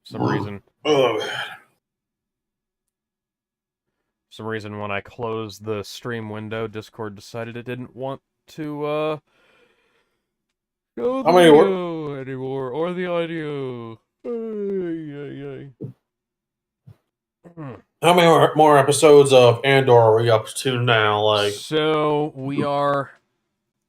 some reason. Oh, For some reason, when I closed the stream window, Discord decided it didn't want to show the how many were video anymore, or the audio. how many more episodes of Andor are we up to now? Like, So we are.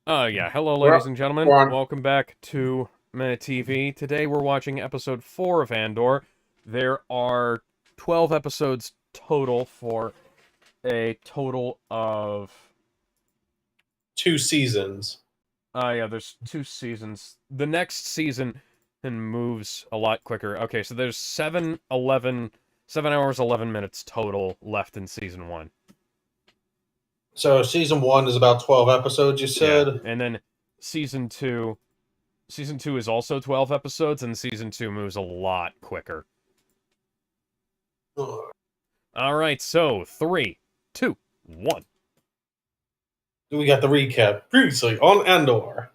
Yeah. Hello, we're, ladies and gentlemen. we're on. Welcome back to MehTV. Today we're watching episode 4 of Andor. There are 12 episodes total for a total of. 2 seasons. Yeah, there's 2 seasons. The next season moves a lot quicker. Okay, so there's 7 hours, 11 minutes total left in season 1. So season 1 is about 12 episodes. You Yeah, said. and then season 2 is also 12 episodes, and season 2 moves a lot quicker. Alright, so 3, 2, 1. We got the recap previously on Andor.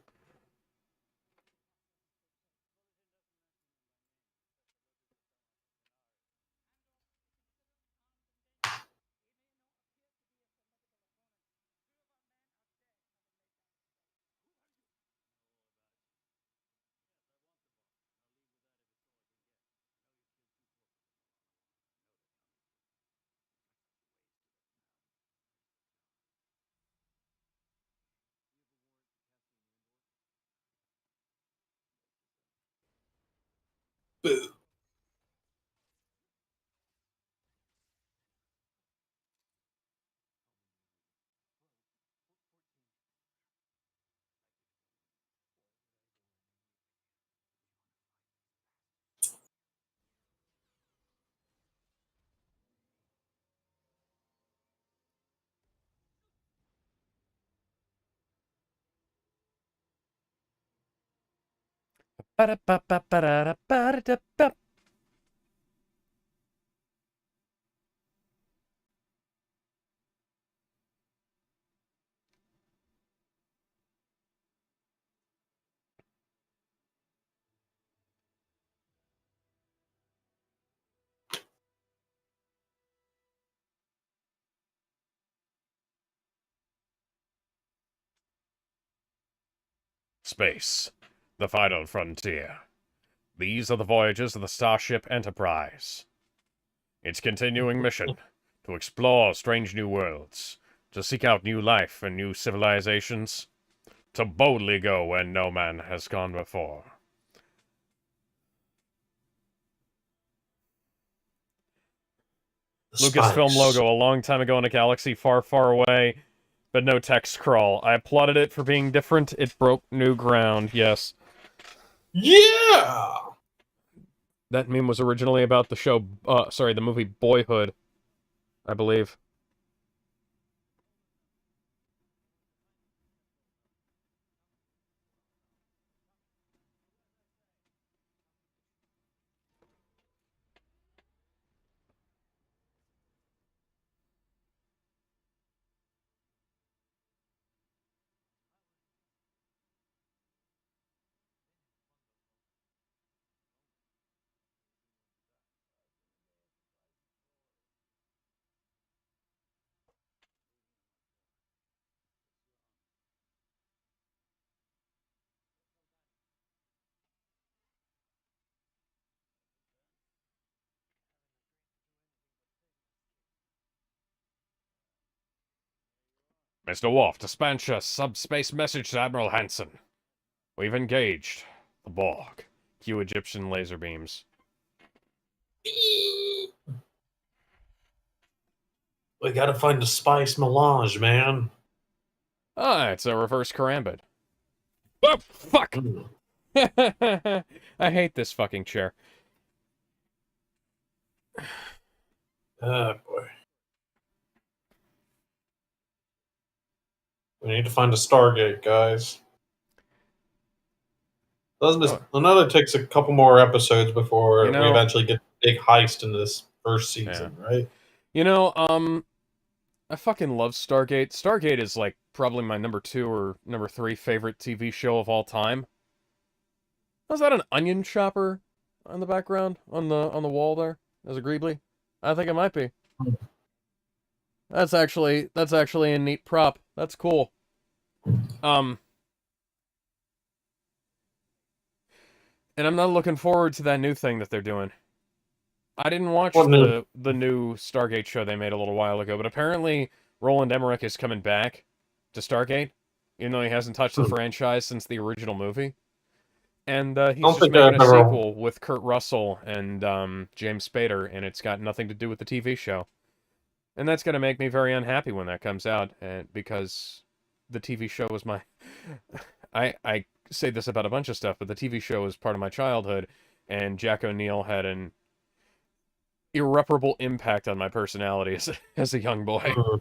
Space, the final frontier. These are the voyages of the Starship Enterprise. Its continuing mission, to explore strange new worlds, to seek out new life and new civilizations, to boldly go where no man has gone before. Lucasfilm Spice. logo a long time ago in a galaxy far, far away, but no text scroll. I applauded it for being different. It broke new ground, yes. Yeah. That meme was originally about the show, the movie Boyhood, I believe. Mr. Worf, dispatch a subspace message to Admiral Hansen. We've engaged the Borg. Cue Egyptian laser beams. We gotta find the spice melange, man. Ah, it's a reverse karambit. Oh, fuck! I hate this fucking chair. Oh boy. We need to find a Stargate, guys. Another takes a couple more episodes before we eventually get the big heist in this first season, right? You know, I fucking love Stargate. Stargate is, like, probably my number 2 or number 3 favorite TV show of all time. Was that an onion chopper? on the background on the wall there as a Greebly? I think it might be. That's actually a neat prop. That's cool. Um, and I'm not looking forward to that new thing that they're doing. I didn't watch What new? the new Stargate show they made a little while ago, but apparently Roland Emmerich is coming back to Stargate, even though he hasn't touched the I franchise since the original movie. And he's don't just think making I've a ever. sequel with Kurt Russell and James Spader, and it's got nothing to do with the TV show. And that's going to make me very unhappy when that comes out, and because the TV show was my... I say this about a bunch of stuff, but the TV show was part of my childhood, and Jack O'Neill had an irreparable impact on my personality as a young boy. Hmm.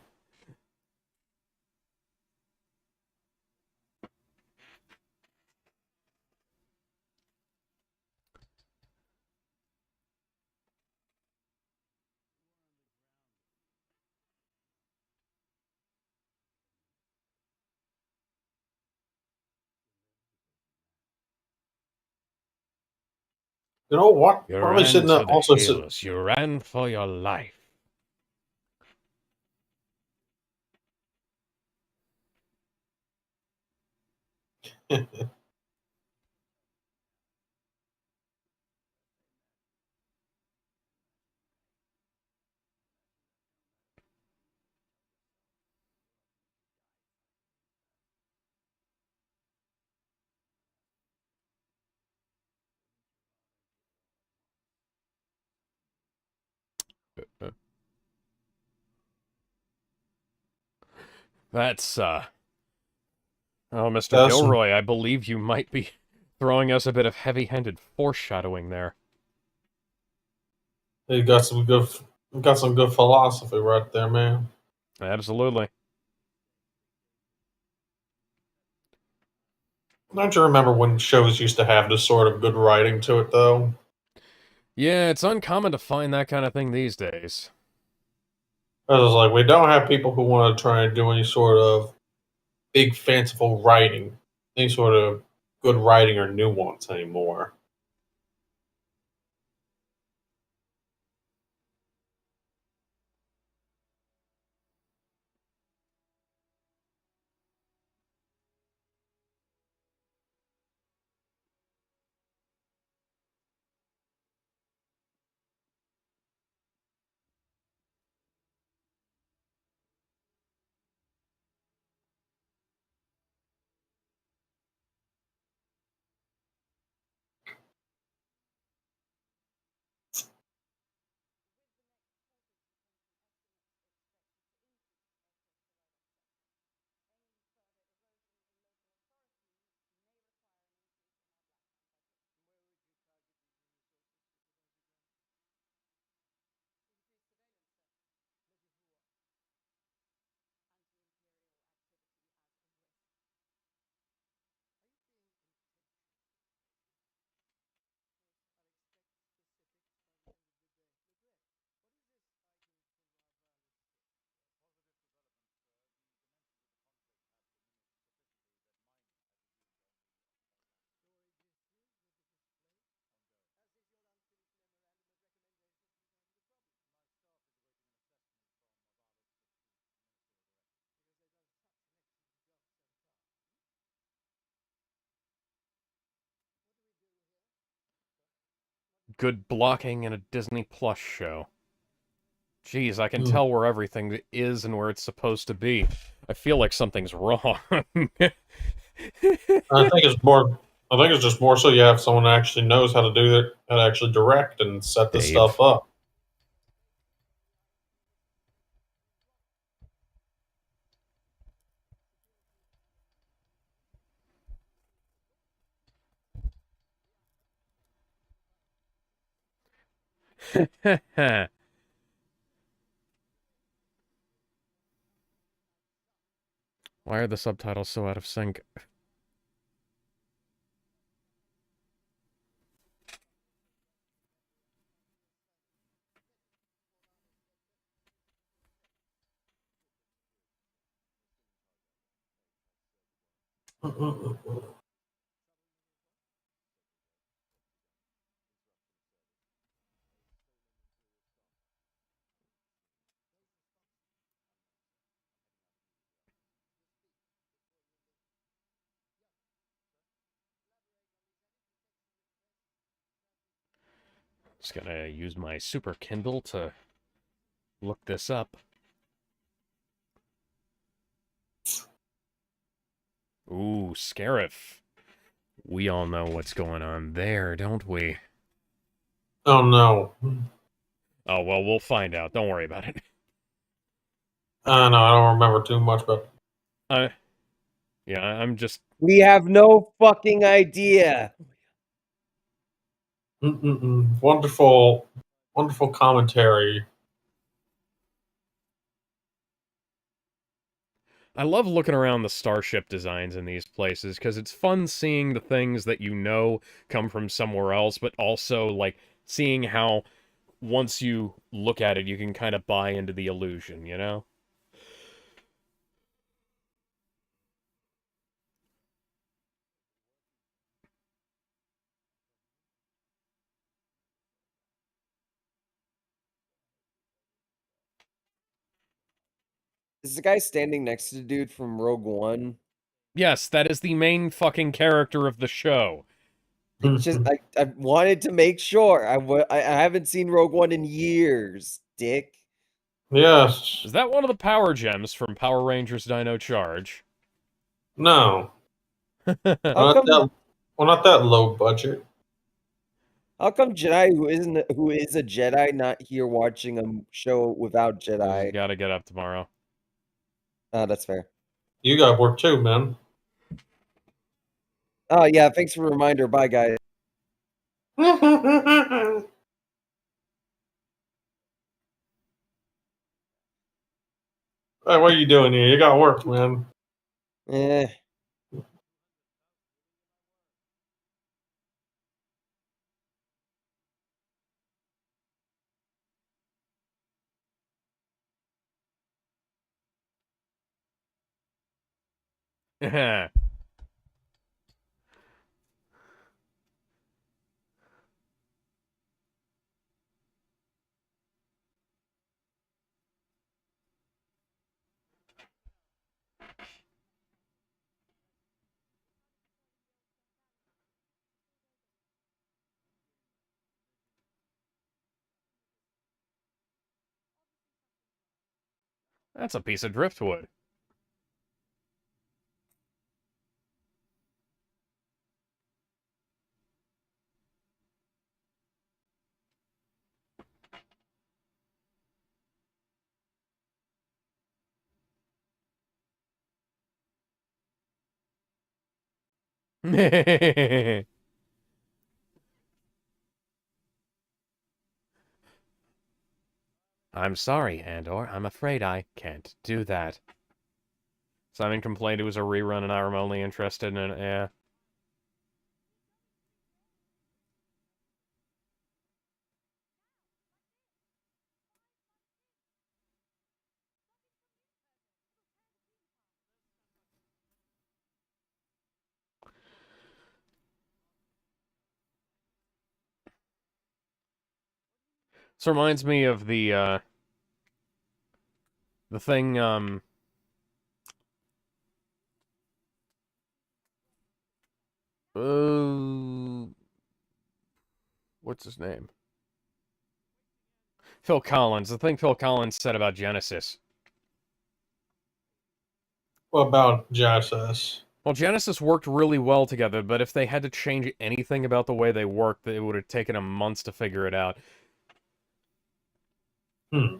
You know what? You Probably ran sitting there to the also sit. hills. You ran for your life. That's, Oh, Mr. That's some. Gilroy, I believe you might be throwing us a bit of heavy-handed foreshadowing there. You got some good. You got some good philosophy right there, man. Absolutely. Don't you remember when shows used to have this sort of good writing to it, though? Yeah, it's uncommon to find that kind of thing these days. I was like, we don't have people who want to try and do any sort of big fanciful writing, any sort of good writing or nuance anymore. Good blocking in a Disney Plus show. Jeez, I can Hmm. tell where everything is and where it's supposed to be. I feel like something's wrong. I think it's more. I think it's just more so you have someone that actually knows how to do it, how to actually direct and set this stuff Dave. up. Why are the subtitles so out of sync? Just gonna use my Super Kindle to look this up. Ooh, Scarif. We all know what's going on there, don't we? Oh no. Oh, well, we'll find out. Don't worry about it. No, I don't remember too much, but Yeah, I'm just... We have no fucking idea. wonderful, wonderful commentary. I love looking around the starship designs in these places, because it's fun seeing the things that you know come from somewhere else, but also, like, seeing how once you look at it, you can kind of buy into the illusion, you know? Is the guy standing next to the dude from Rogue One? Yes, that is the main fucking character of the show. It's just I wanted to make sure. I haven't seen Rogue One in years, dick. Yes. Is that one of the power gems from Power Rangers Dino Charge? No. How Not come that. Well, not that low budget. how come Jedi who is a Jedi not here watching a show without He's Jedi? gotta get up tomorrow. Oh, that's fair. You got work too, man. Oh yeah, thanks for the reminder. Bye guys. Hey, what are you doing here? You got work, man. Eh. That's a piece of driftwood. I'm sorry, Andor. I'm afraid I can't do that. Simon complained it was a rerun and I'm only interested in it. Yeah. This reminds me of the thing, uh, what's his name? Phil Collins. The thing Phil Collins said about Genesis. What about Genesis? Well, Genesis worked really well together, but if they had to change anything about the way they worked, it would have taken them months to figure it out. Hmm.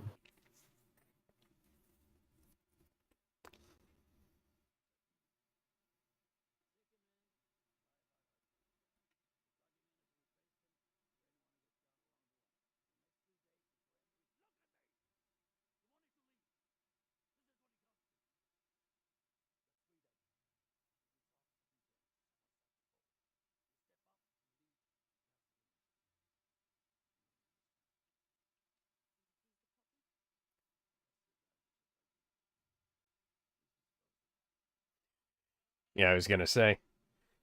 Yeah, I was gonna say,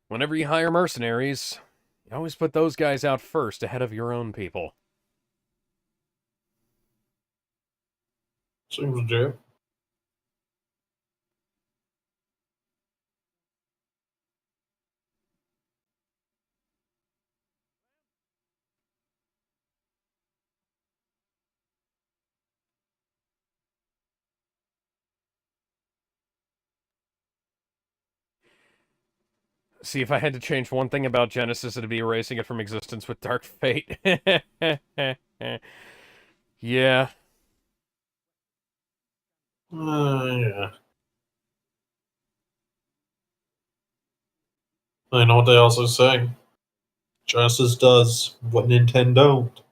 whenever you hire mercenaries, you always put those guys out first ahead of your own people. Seems legit. See, if I had to change one thing about Genesis, it'd be erasing it from existence with Dark Fate. Yeah. Yeah. I know what they also say. Genesis does what Nintendo don't.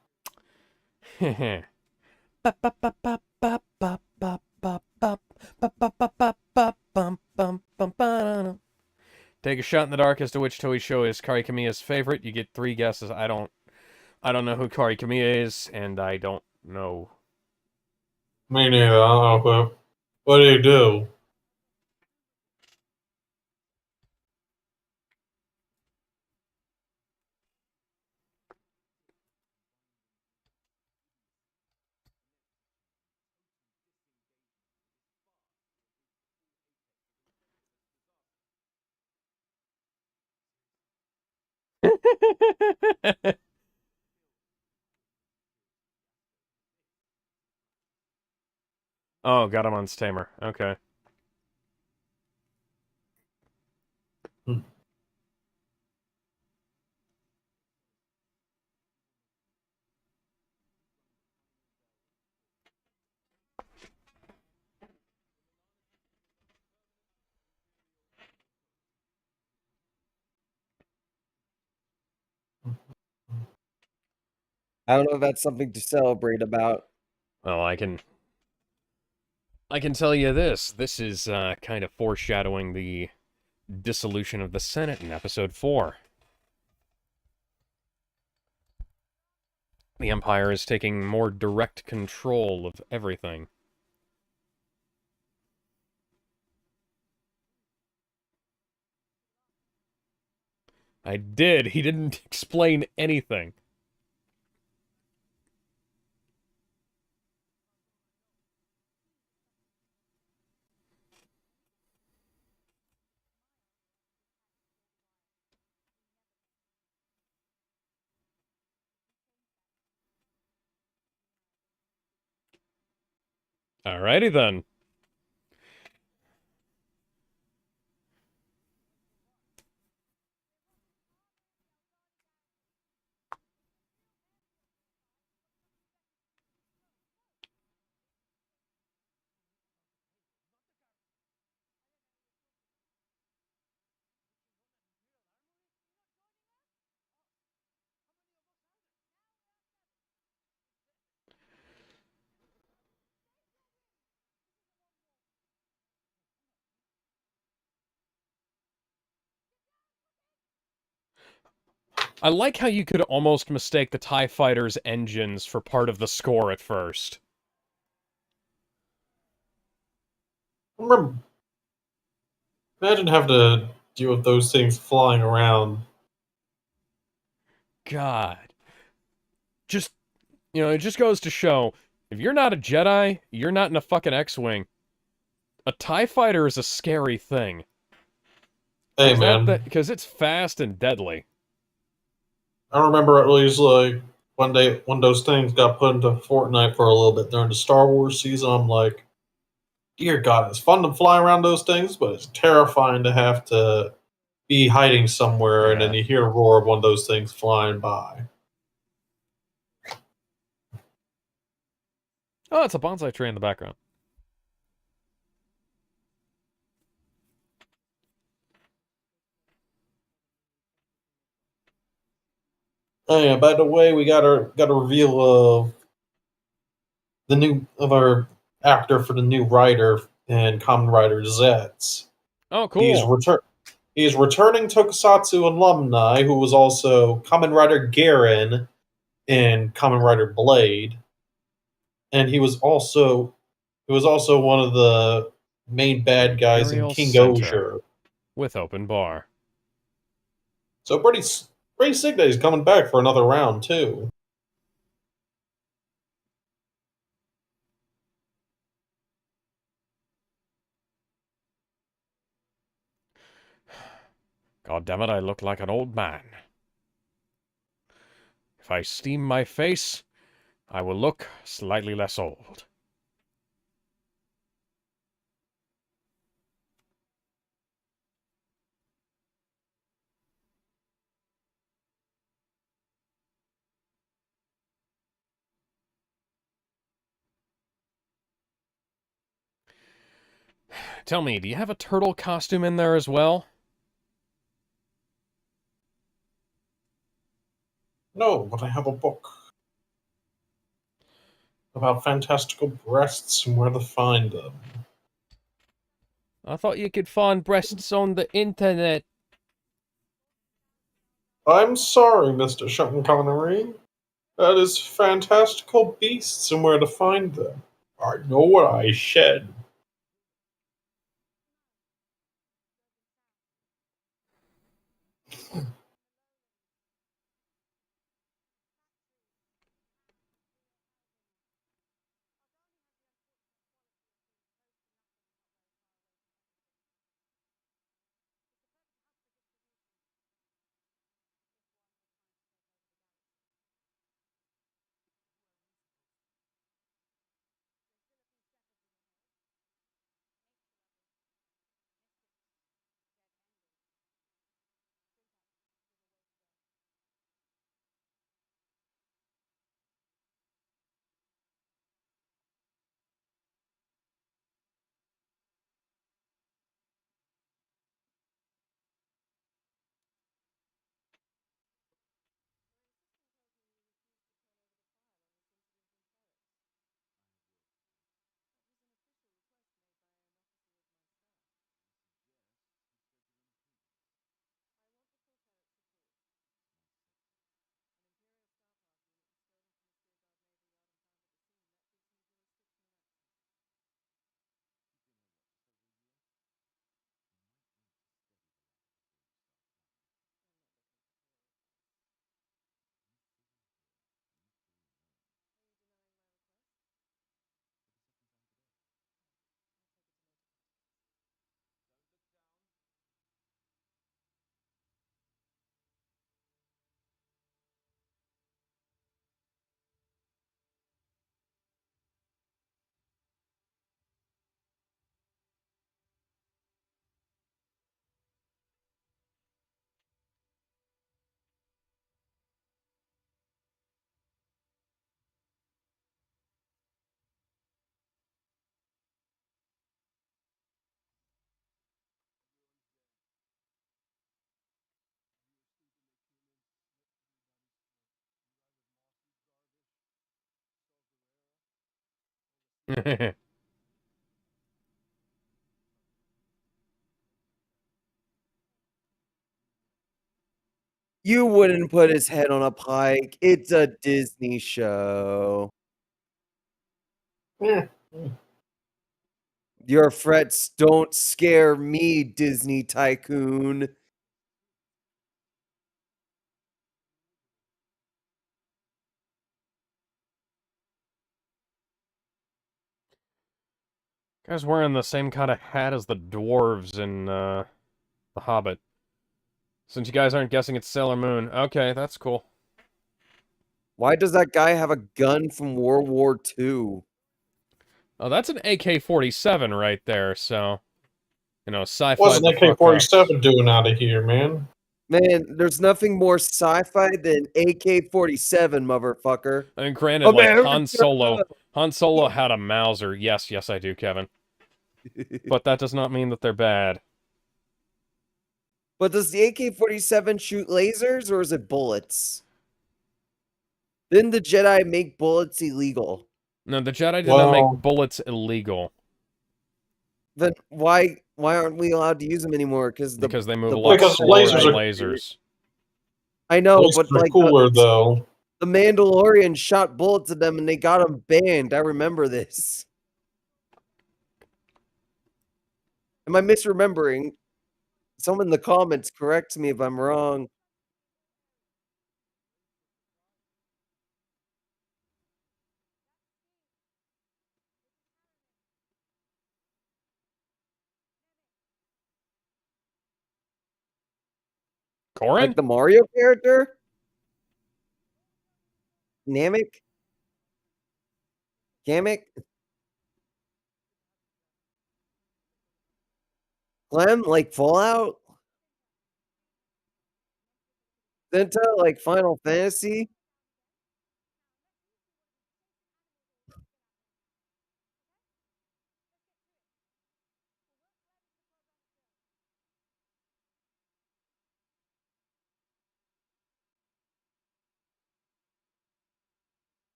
Take a shot in the dark as to which Toei show is Kari Kamiya's favorite. You get 3 guesses. I don't know who Kari Kamiya is, and I don't know. Me neither. I don't know. What do you do? Oh, got him on Stamer. Okay. Hmm. I don't know if that's something to celebrate about. Well, I can tell you this. This is kind of foreshadowing the dissolution of the Senate in episode 4. The Empire is taking more direct control of everything. I did. He didn't explain anything. Alrighty then. I like how you could almost mistake the TIE Fighter's engines for part of the score at first. Remember, imagine having to deal with those things flying around. God. Just, it just goes to show, if you're not a Jedi, you're not in a fucking X-Wing. A TIE Fighter is a scary thing. Hey, man. Because it's fast and deadly. I remember at least like one day when those things got put into Fortnite for a little bit during the Star Wars season. I'm like, dear God, it's fun to fly around those things, but it's terrifying to have to be hiding somewhere and then you hear a roar of one of those things flying by. Oh, it's a bonsai tree in the background. Oh yeah, by the way, we got a reveal of our actor for the new writer and Kamen Rider Zets. Oh, cool. He's returning Tokusatsu alumni who was also Kamen Rider Garen in Kamen Rider Blade, and he was also one of the main bad guys in Imperial King Center. Osier. With open bar. So pretty sick that he's coming back for another round too. God damn it, I look like an old man. If I steam my face, I will look slightly less old. Tell me, do you have a turtle costume in there as well? No, but I have a book about fantastical breasts and where to find them. I thought you could find breasts on the internet. I'm sorry, Mr. Sean Connery. That is fantastical beasts and where to find them. I know what I shed. You wouldn't put his head on a pike. It's a Disney show. Eh, Your frets don't scare me, Disney tycoon. Guy's wearing the same kind of hat as the dwarves in The Hobbit. Since you guys aren't guessing it's Sailor Moon, okay, that's cool. Why does that guy have a gun from World War II? Oh, that's an AK-47 right there, so... You know, sci-fi what's the an fuck ups. AK-47 doing out of here, man? Man, there's nothing more sci-fi than AK-47, motherfucker. I mean, granted, like, Han America! Solo had a Mauser. Yes, I do, Kevin. But that does not mean that they're bad. But does the AK-47 shoot lasers or is it bullets? Didn't the Jedi make bullets illegal? No, the Jedi did not Well, make bullets illegal. Then why aren't we allowed to use them anymore? Because Because they move the a lot Because slower lasers than are- lasers. I know, lasers but are like cooler, though. the Mandalorian shot bullets at them and they got them banned. I remember this. Am I misremembering? Someone in the comments corrects me if I'm wrong. Corin? Like the Mario character? Namek? Kamek? Clem? Like Fallout? Senta? Like Final Fantasy?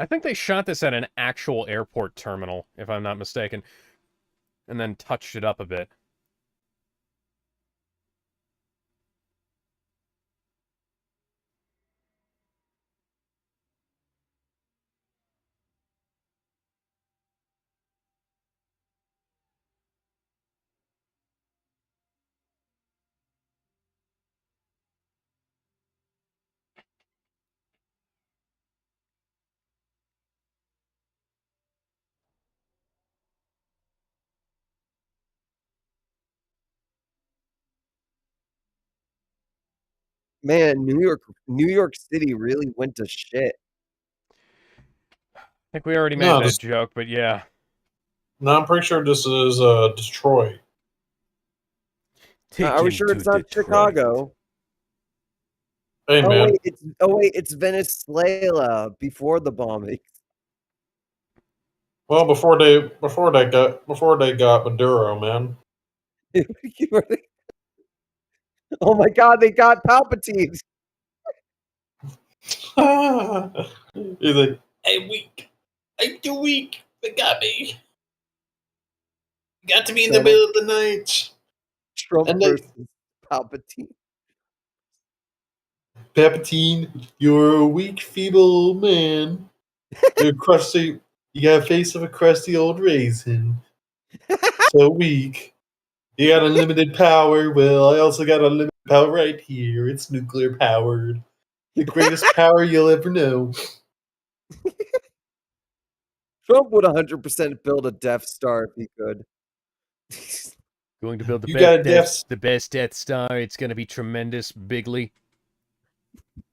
I think they shot this at an actual airport terminal, if I'm not mistaken, and then touched it up a bit. Man, New York City really went to shit. I think we already made No, that joke, but yeah. No, I'm pretty sure this is Detroit. Are we Taken sure to it's not Detroit. Chicago? Hey man, Wait, it's Venezuela before the bombing. well before they got Maduro, man. Oh my God, they got Palpatine. He's like, I'm weak. I'm too weak. They got me. Got to me in the Donald middle of the night. Trump And versus like, Palpatine. Palpatine, you're a weak, feeble man. You're crusty. You got a face of a crusty old raisin. So weak. You got unlimited power. Well, I also got unlimited power right here. It's nuclear powered. The greatest power you'll ever know. Trump would 100% build a Death Star if he could. Going to build You got a the best Death Star. It's going to be tremendous, bigly.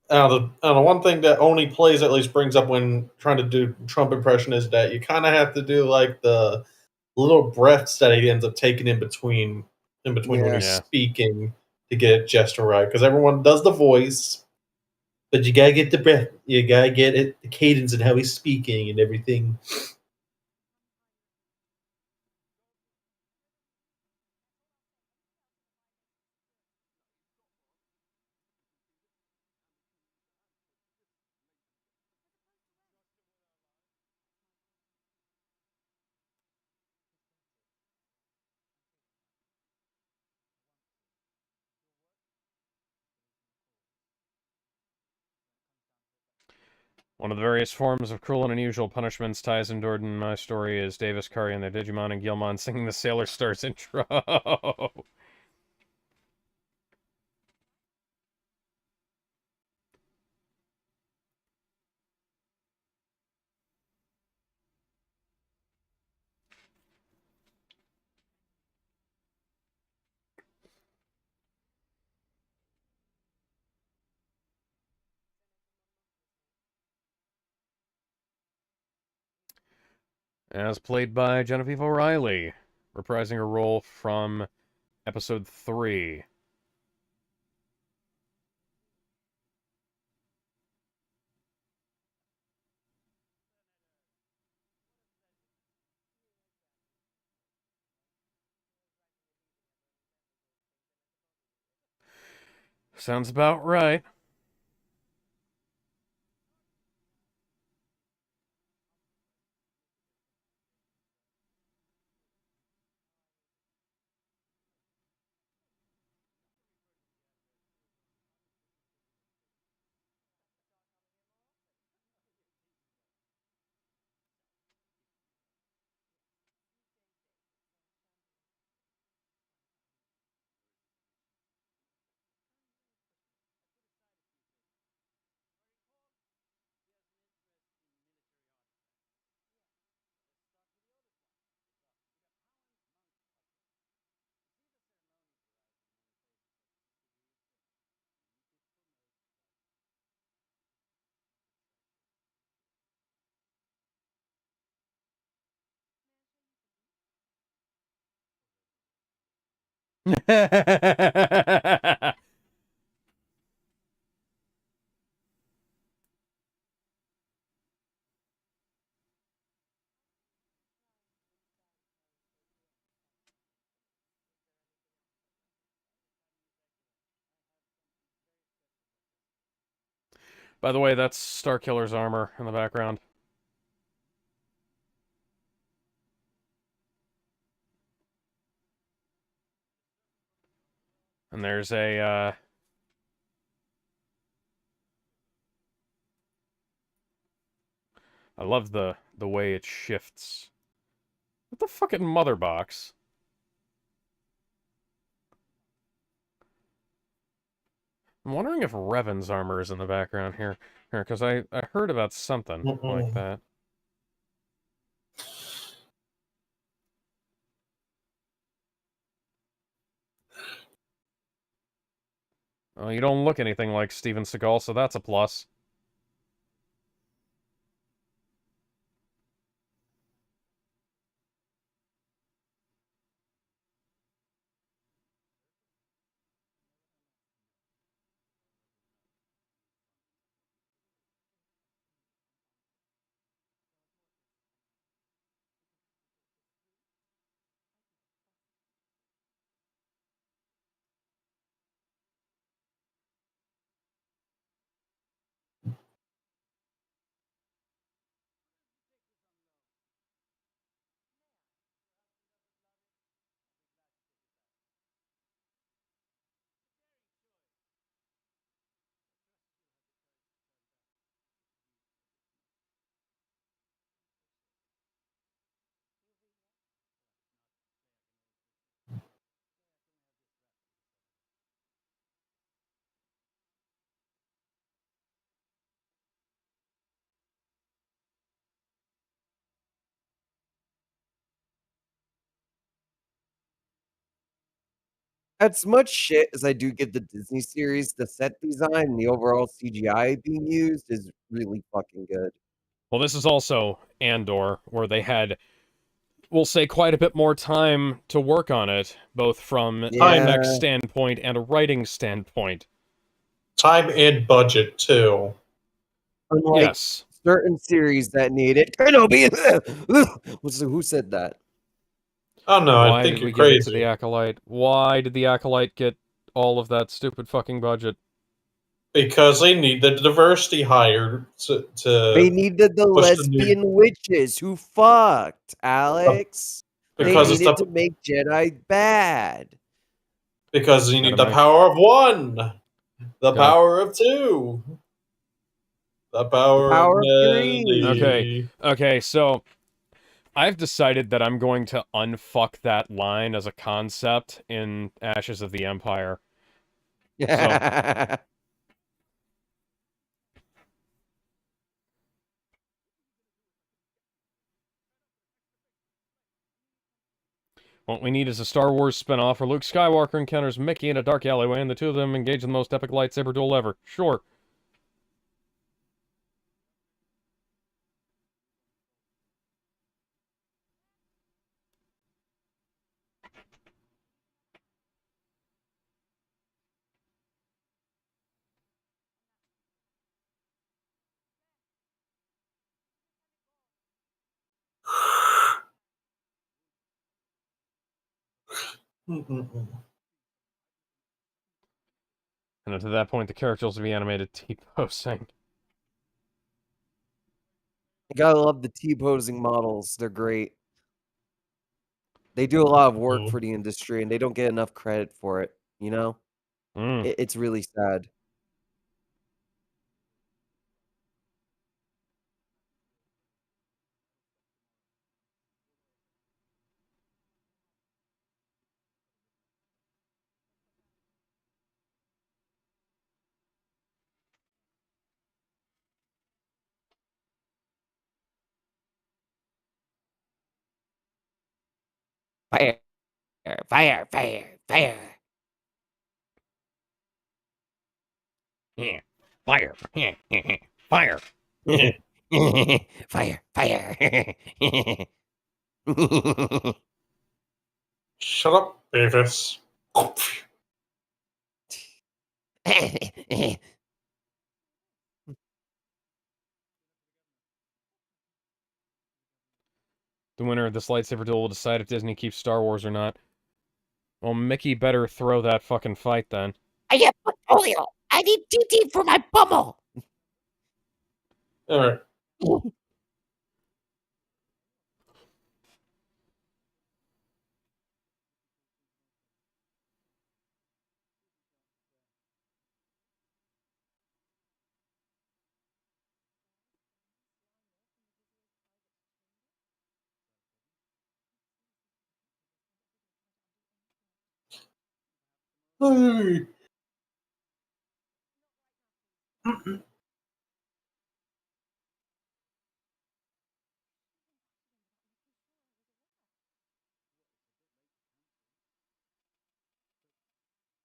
The one thing that only plays at least brings up when trying to do Trump impression is that you kind of have to do like the little breaths that he ends up taking in between when he's Yeah. speaking to get it just right. Because everyone does the voice, but you gotta get the breath. You gotta get it, the cadence and how he's speaking and everything. One of the various forms of cruel and unusual punishments ties in Jordan in my story is Davis, Curry, and their Digimon and Gilmon singing the Sailor Stars intro. As played by Genevieve O'Reilly, reprising her role from episode 3. Sounds about right. By the way, that's Starkiller's armor in the background. And there's a, I love the way it shifts. What the fucking mother box? I'm wondering if Revan's armor is in the background here. Here, because I heard about something like that. Well, you don't look anything like Steven Seagal, so that's a plus. As much shit as I do give the Disney series, the set design and the overall CGI being used is really fucking good. Well, this is also Andor, where they had, we'll say, quite a bit more time to work on it, both from an Yeah. effects standpoint and a writing standpoint. Time and budget too. Unlike Yes. certain series that need it. Kenobi. Who said that? Oh no, I Why think did you're we give it to crazy. the Acolyte? Why did the Acolyte get all of that stupid fucking budget? Because they need the diversity higher They to needed the push the new. lesbian witches who fucked, Alex. They Because it's needed the to make Jedi bad. because you need the Gotta make- power of one, the Gotta- power of two, the power power of of three. many. Okay, so I've decided that I'm going to unfuck that line as a concept in Ashes of the Empire. What we need is a Star Wars spin-off where Luke Skywalker encounters Mickey in a dark alleyway and the two of them engage in the most epic lightsaber duel ever. Sure. And up to that point, the characters will be animated T-posing. You gotta love the T-posing models. They're great. They do a lot of work for the industry, and they don't get enough credit for it. You know, it's really sad. Fire, fire, fire, fire. Yeah. Fire. Fire. Fire, fire. Shut up, Beavis. The winner of this lightsaber duel will decide if Disney keeps Star Wars or not. Well, Mickey better throw that fucking fight then. I have polio. I need TT for my pummel. All right. Hey.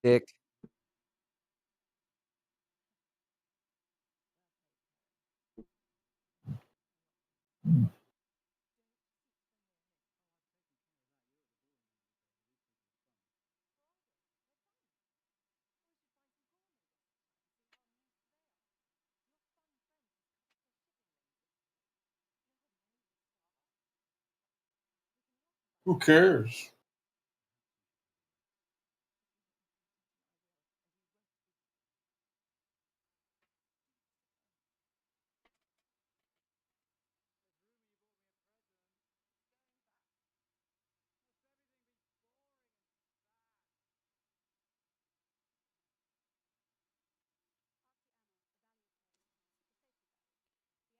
Dick. Who cares?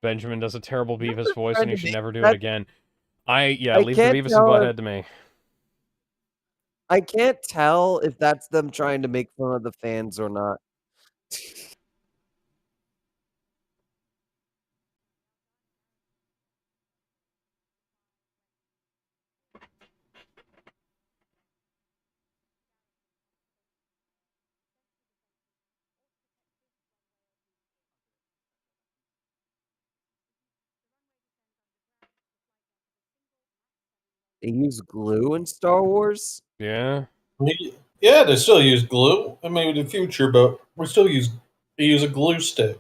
Benjamin does a terrible Beavis voice, Trying and he to should make never do it that. again. I Leave the can't Beavis and tell if Butthead to me. I can't tell if that's them trying to make fun of the fans or not. They use glue in Star Wars? Yeah? Yeah, they still use glue. I mean, in the future, but they use a glue stick.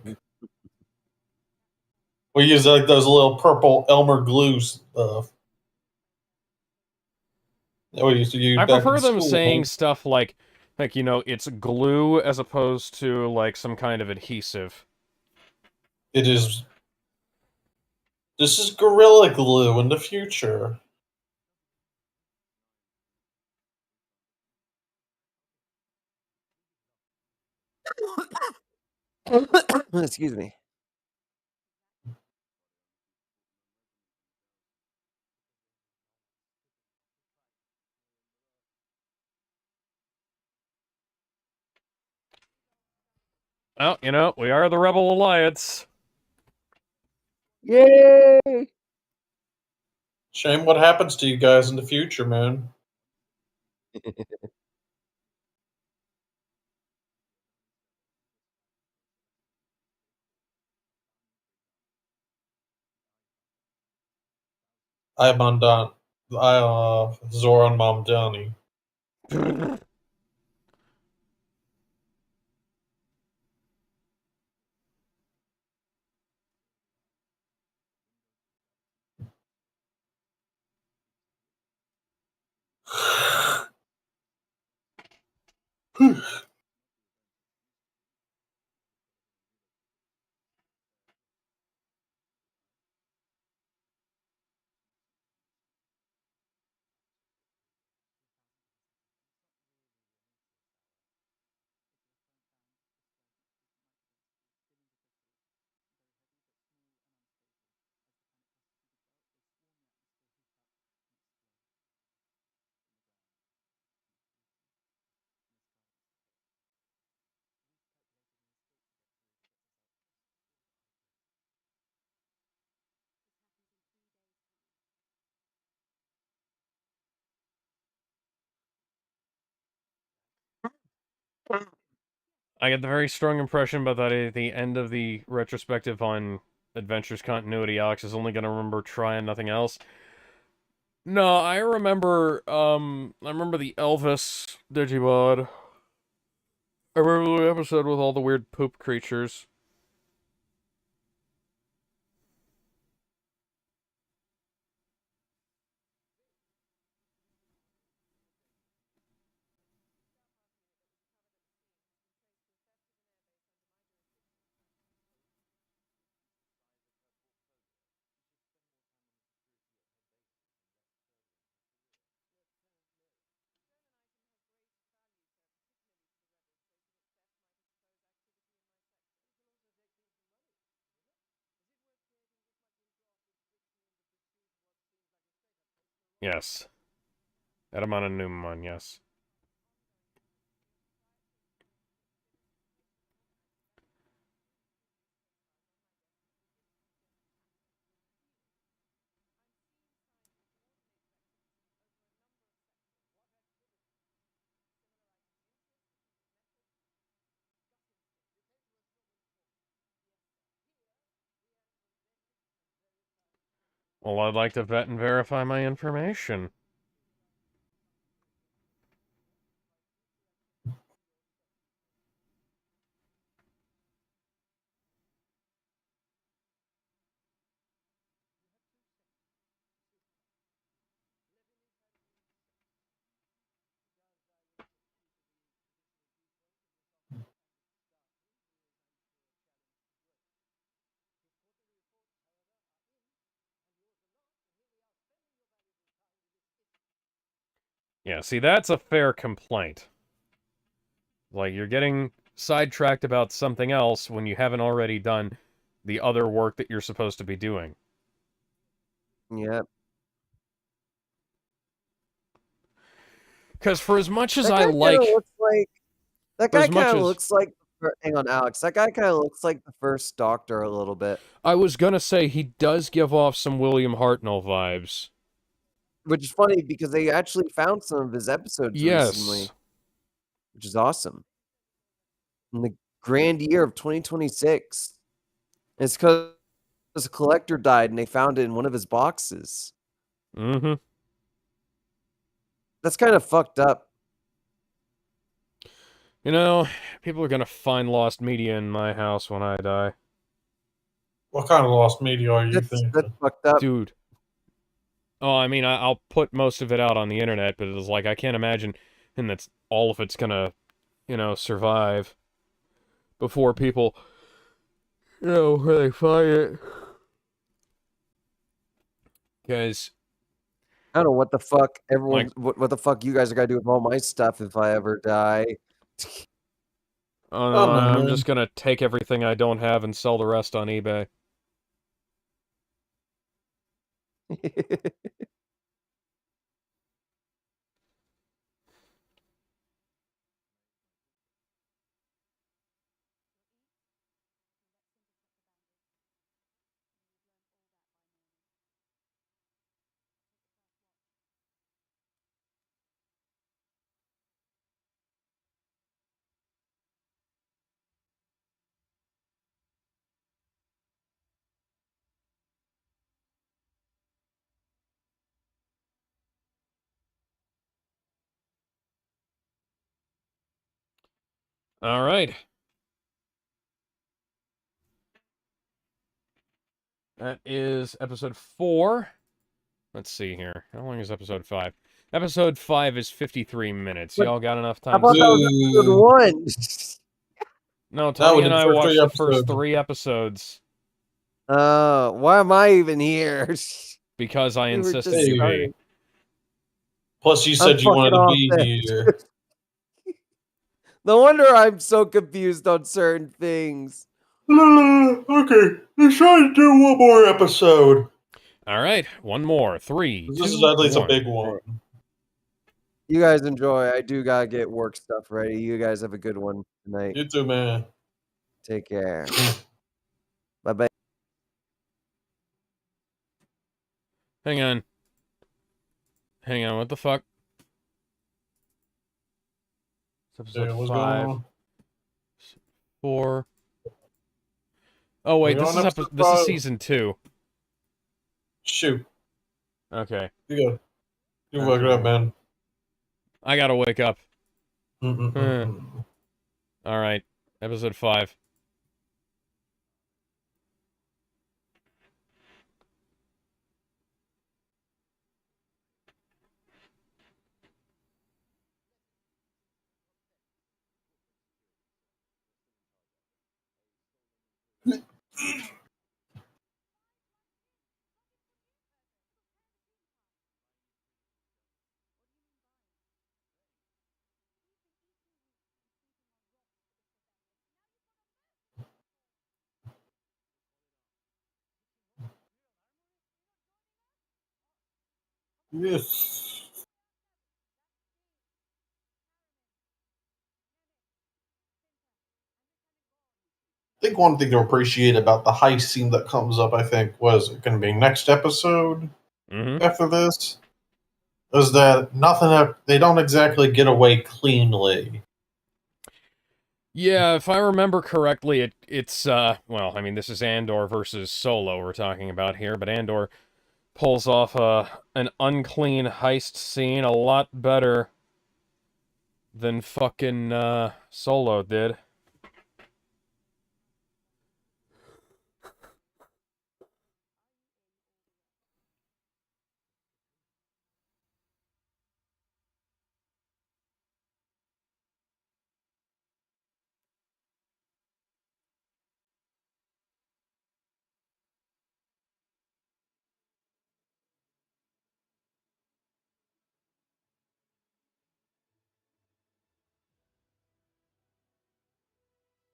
We use like those little purple Elmer glue stuff that we used to use I back in prefer them school. saying stuff like, it's glue as opposed to, like, some kind of adhesive. It is. This is Gorilla Glue in the future. Excuse me. Well, we are the Rebel Alliance. Yay! Shame what happens to you guys in the future, man. I'm on Don. Zoran Momdani. I get the very strong impression but that at the end of the retrospective on Adventures continuity, Alex is only going to remember Try and nothing else. No, I remember the Elvis Digimod. I remember the episode with all the weird poop creatures. Yes. Edamon and Numamon, yes. Well, I'd like to vet and verify my information. Yeah, see, that's a fair complaint. Like, you're getting sidetracked about something else when you haven't already done the other work that you're supposed to be doing. Yep. Because for as much as That I guy kind of like... looks like. That For guy as much kind of as... looks like. Hang on, Alex. That guy kind of looks like the first Doctor a little bit. I was gonna say, he does give off some William Hartnell vibes. Which is funny because they actually found some of his episodes recently. Yes. Which is awesome. In the grand year of 2026. It's because a collector died and they found it in one of his boxes. Mm-hmm. That's kind of fucked up. You know, people are gonna find lost media in my house when I die. What kind of lost media are you That's thinking? fucked up. Dude. Oh, I mean, I'll put most of it out on the internet, but it's like, I can't imagine, and that's all of it's gonna, survive before people, where they find it. Because, I don't know what the fuck everyone. like, What the fuck you guys are gonna do with all my stuff if I ever die? oh Oh no, no, I'm man. just gonna take everything I don't have and sell the rest on eBay. All right. That is episode 4. Let's see here. How long is episode 5? Episode 5 is 53 minutes. But Y'all got enough I time thought to... that was episode one. No, No, Tony we and did I the first watched three the first episodes. 3 episodes Why am I even here? because I We were insisted just you be. starting. Plus, you I'm said you wanted fucking to off be then. here. No wonder I'm so confused on certain things. Okay, let's try to do one more episode. All right, one more. 3, This 2, is at least a 1. big one. You guys enjoy. I do gotta get work stuff ready. You guys have a good one tonight. You too, man. Take care. Bye bye. Hang on. Hang on, what the fuck? It's episode Yeah, what's 5. going on? 4. Oh wait, We this on is episode this is 5? season 2. Shoot. Okay. You fuck it up, man. I gotta wake up. Mm-mm-mm-mm. All right, episode 5. Yes. I think one thing to appreciate about the heist scene that comes up, I think, was it going to be next episode Mm-hmm. after this, is that they don't exactly get away cleanly. Yeah, if I remember correctly, it's well, I mean, this is Andor versus Solo we're talking about here, but Andor pulls off an unclean heist scene a lot better than fucking Solo did.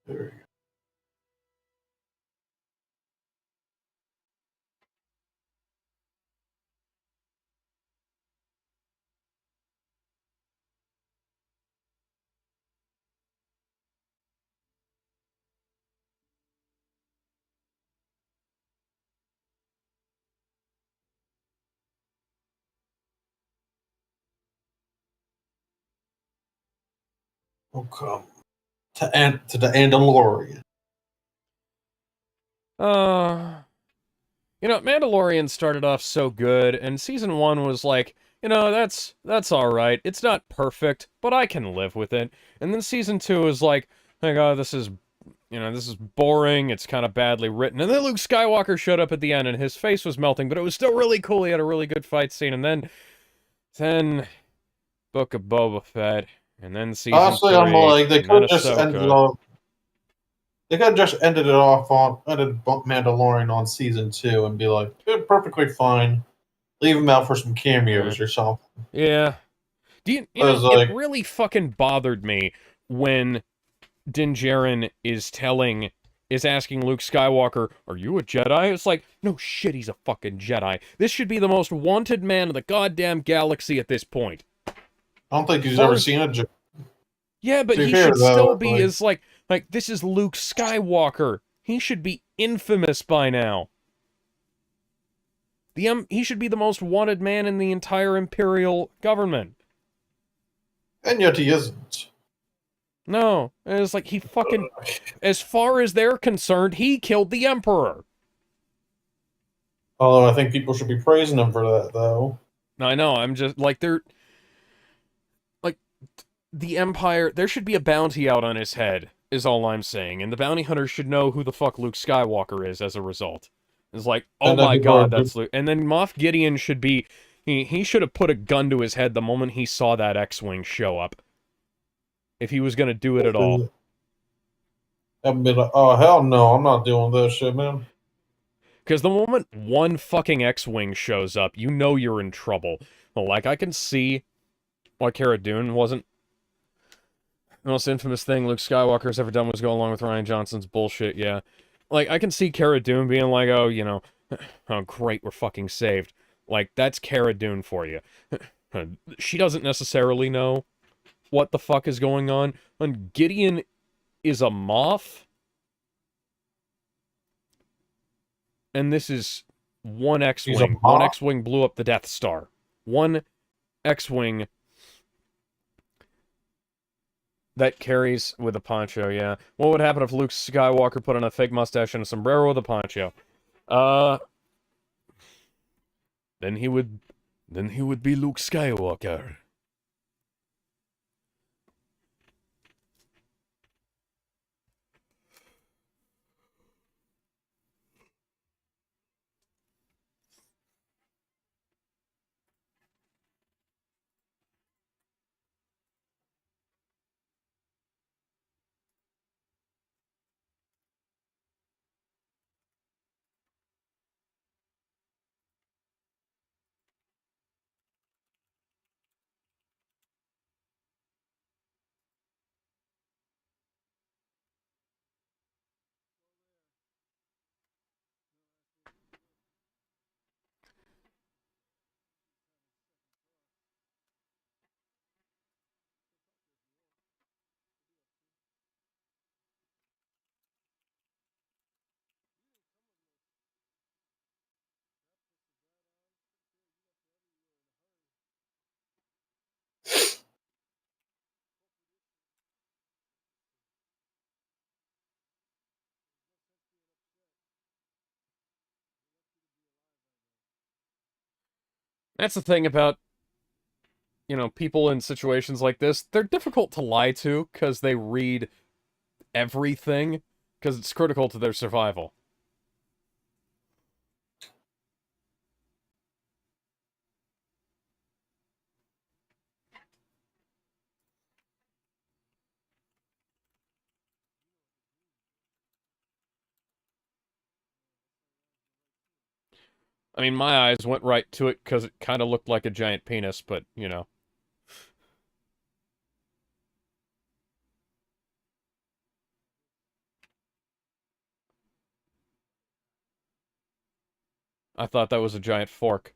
There you go. Welcome to the Andalorian. You know, Mandalorian started off so good, and season 1 was like, you know, that's alright. It's not perfect, but I can live with it. And then season 2 is like, oh my god, this is, you know, this is boring, it's kind of badly written. And then Luke Skywalker showed up at the end, and his face was melting, but it was still really cool. He had a really good fight scene, and then Book of Boba Fett, and then season Honestly, 3, I'm like, they and then could have just ended it Ahsoka. off. They could have just ended it off on ended Mandalorian on season 2 and be like, perfectly fine. Leave him out for some cameos or something. Yeah. You I know, was it like, really fucking bothered me when Din Djarin is asking Luke Skywalker, "Are you a Jedi?" It's like, no shit, he's a fucking Jedi. This should be the most wanted man in the goddamn galaxy at this point. I don't think he's Far ever as- seen a. Yeah, but To be he fair, should still though, be as like this is Luke Skywalker. He should be infamous by now. He should be the most wanted man in the entire Imperial government. and yet he isn't. No, it's like he fucking, as far as they're concerned, he killed the Emperor. Although I think people should be praising him for that, though. I know, I'm just, like, the Empire, there should be a bounty out on his head, is all I'm saying, and the bounty hunter should know who the fuck Luke Skywalker is as a result. It's like, oh And then my people are god, that's Luke. And then Moff Gideon should be, he should have put a gun to his head the moment he saw that X-Wing show up. If he was gonna do it at all. And be like, oh, hell no, I'm not doing this shit, man. Because the moment one fucking X-Wing shows up, you know you're in trouble. Like, I can see why Cara Dune wasn't the most infamous thing Luke Skywalker's ever done was go along with Rian Johnson's bullshit, yeah. Like, I can see Cara Dune being like, oh, you know, oh, great, we're fucking saved. Like, that's Cara Dune for you. She doesn't necessarily know what the fuck is going on. And Gideon is a Moff. And this is one He's a X-Wing. One Moff? X-Wing blew up the Death Star. One X-Wing that carries with a poncho, yeah. What would happen if Luke Skywalker put on a fake mustache and a sombrero with a poncho? Then he would be Luke Skywalker. That's the thing about, people in situations like this. They're difficult to lie to because they read everything because it's critical to their survival. I mean, my eyes went right to it because it kind of looked like a giant penis, but, I thought that was a giant fork.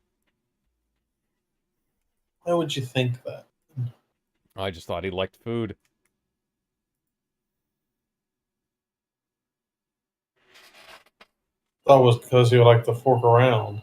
Why would you think that? I just thought he liked food. That was because you like to fork around.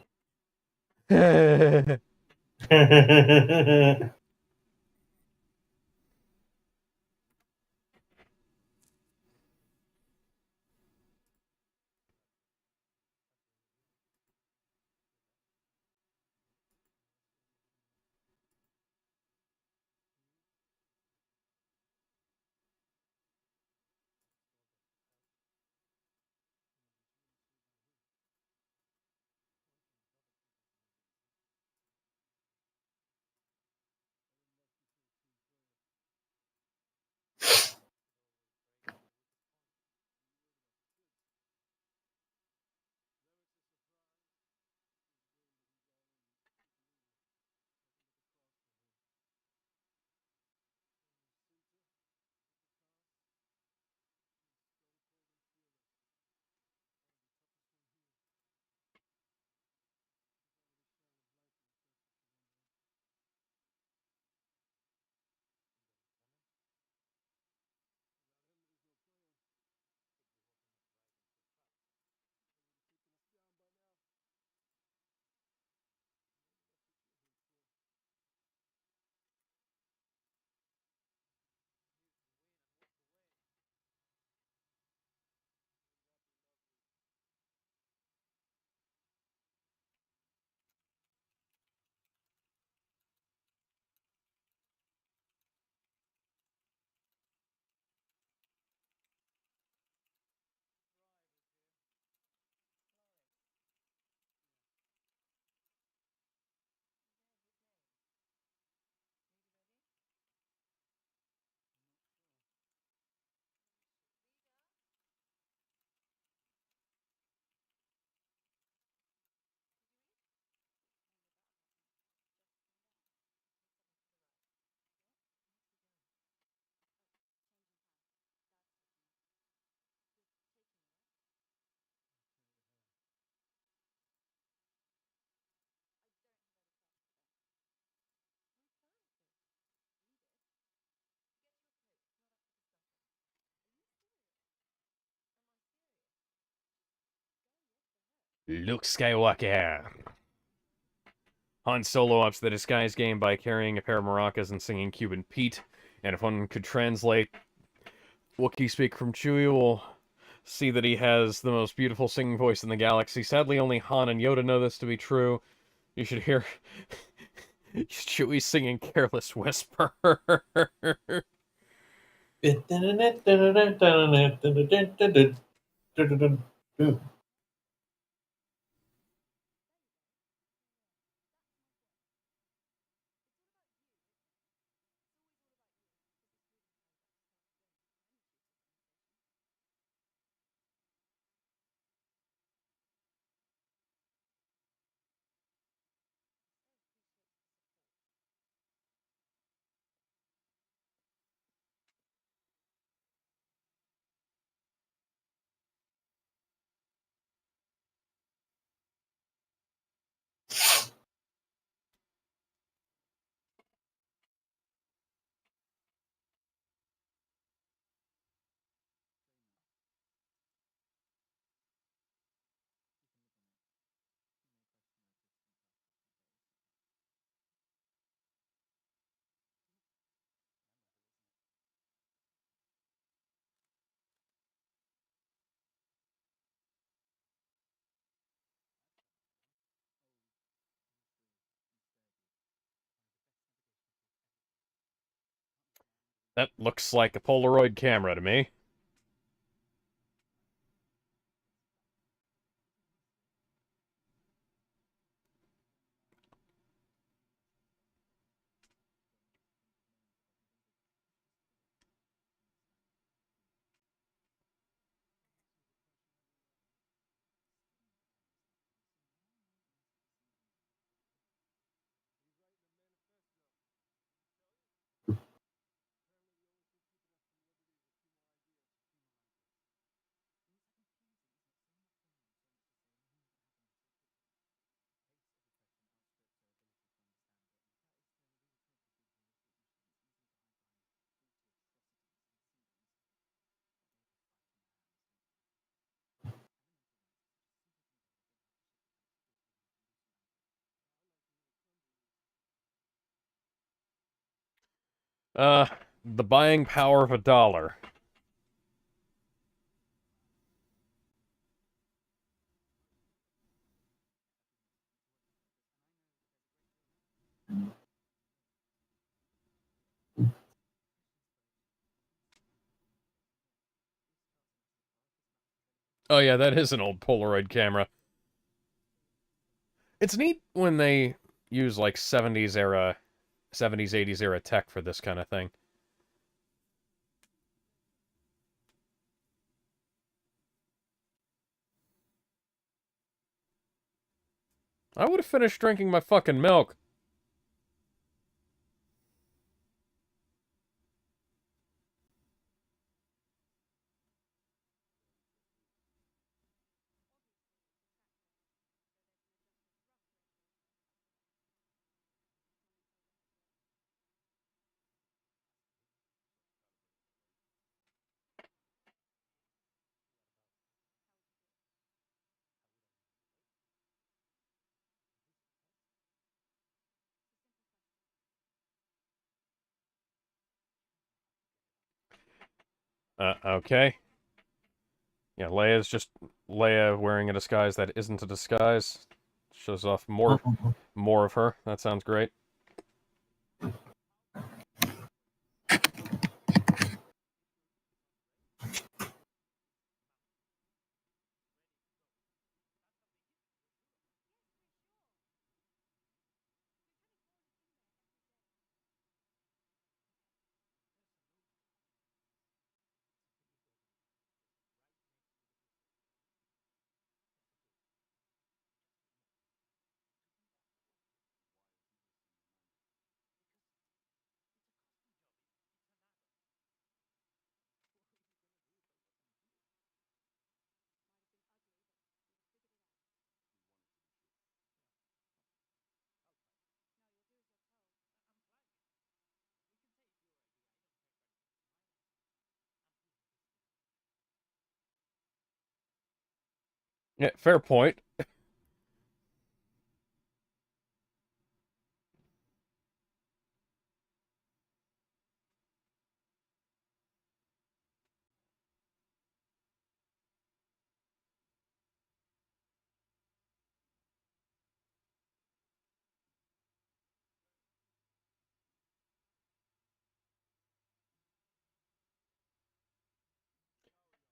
Luke Skywalker. Han Solo ups the disguise game by carrying a pair of maracas and singing Cuban Pete. And if one could translate Wookiee speak from Chewie, we'll see that he has the most beautiful singing voice in the galaxy. Sadly, only Han and Yoda know this to be true. You should hear Chewie singing Careless Whisper. That looks like a Polaroid camera to me. The buying power of $1. Oh yeah, that is an old Polaroid camera. It's neat when they use like 70s era, 70s, 80s era tech for this kind of thing. I would have finished drinking my fucking milk. Okay. Yeah, Leia's just Leia wearing a disguise that isn't a disguise. Shows off more of her. That sounds great. Yeah, fair point.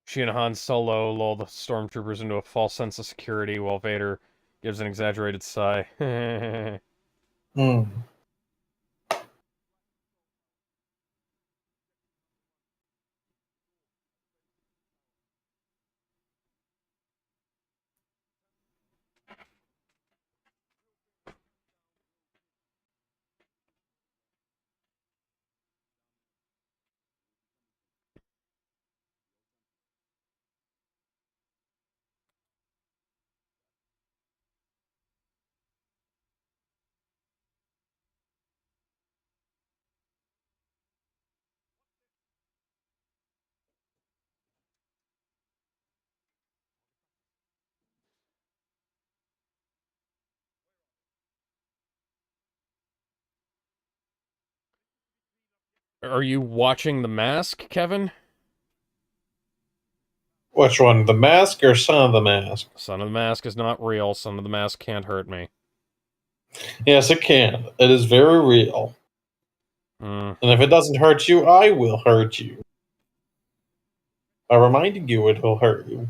She and Han Solo lull the stormtroopers into a false sense of security while Vader gives an exaggerated sigh. Hmm. Are you watching The Mask, Kevin? Which one, The Mask or Son of the Mask? Son of the Mask is not real. Son of the Mask can't hurt me. Yes, it can. It is very real. Hmm. And if it doesn't hurt you, I will hurt you. By reminding you it'll hurt you.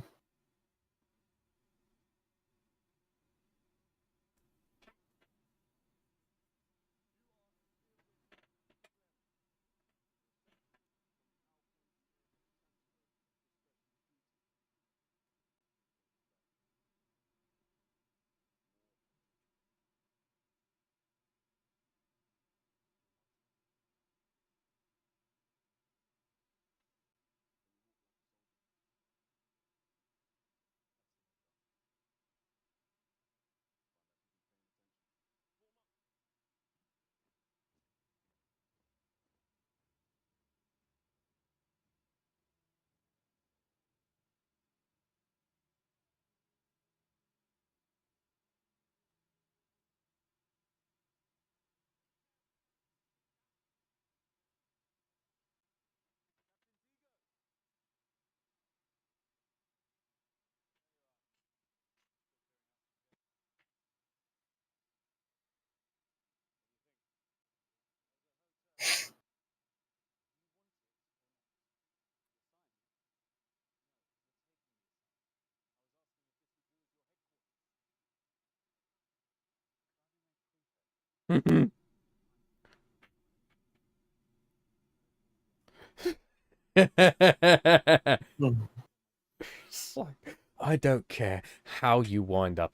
Hmm. It's like, I don't care how you wind up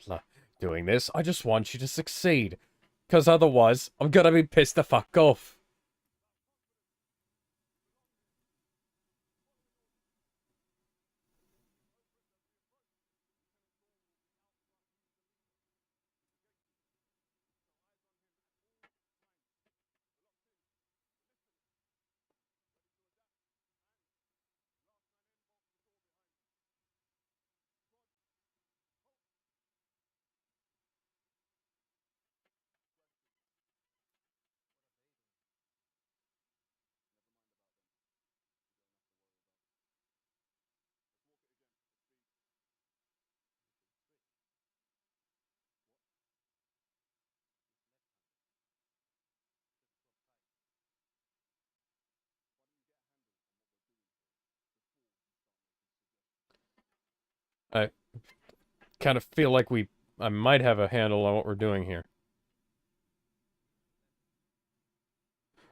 doing this. I just want you to succeed. Because otherwise, I'm gonna be pissed the fuck off. I kind of feel like I might have a handle on what we're doing here.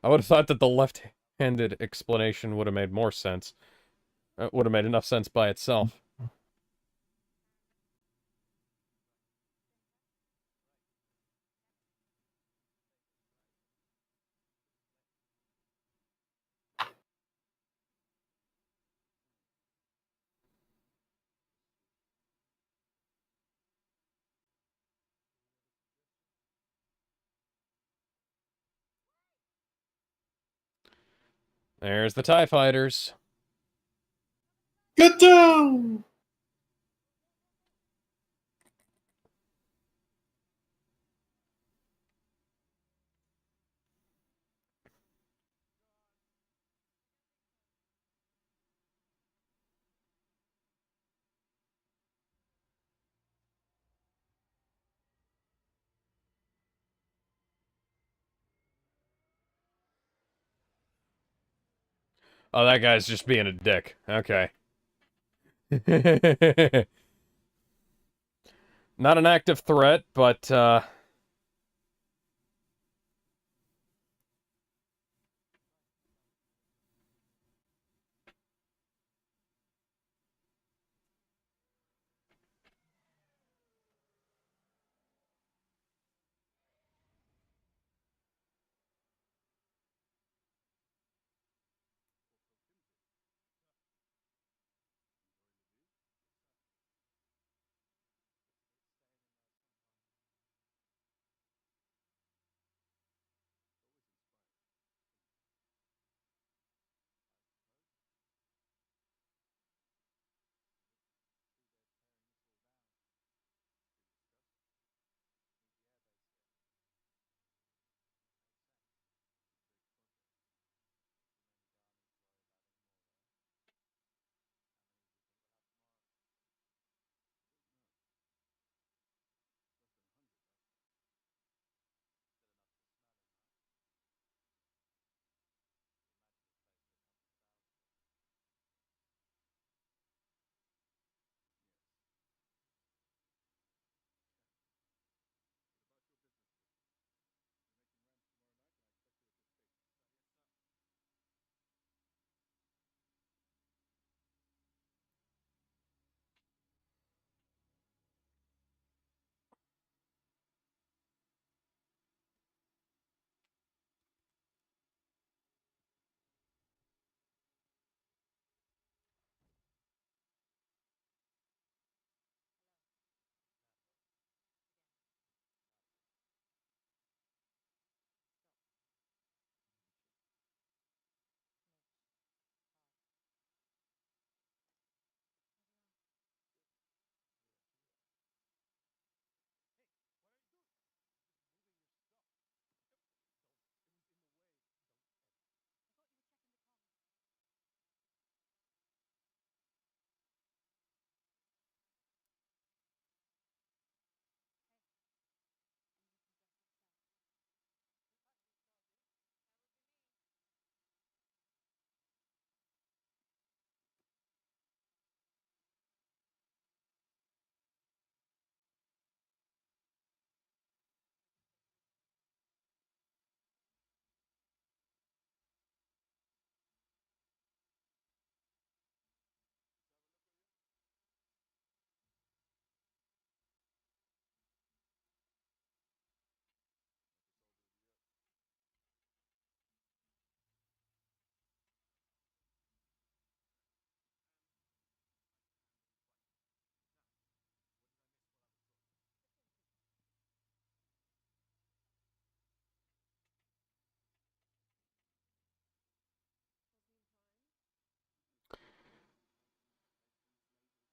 I would have thought that the left-handed explanation would have made more sense. Would have made enough sense by itself. There's the TIE fighters. Get down! Oh, that guy's just being a dick. Okay. Not an active threat, but,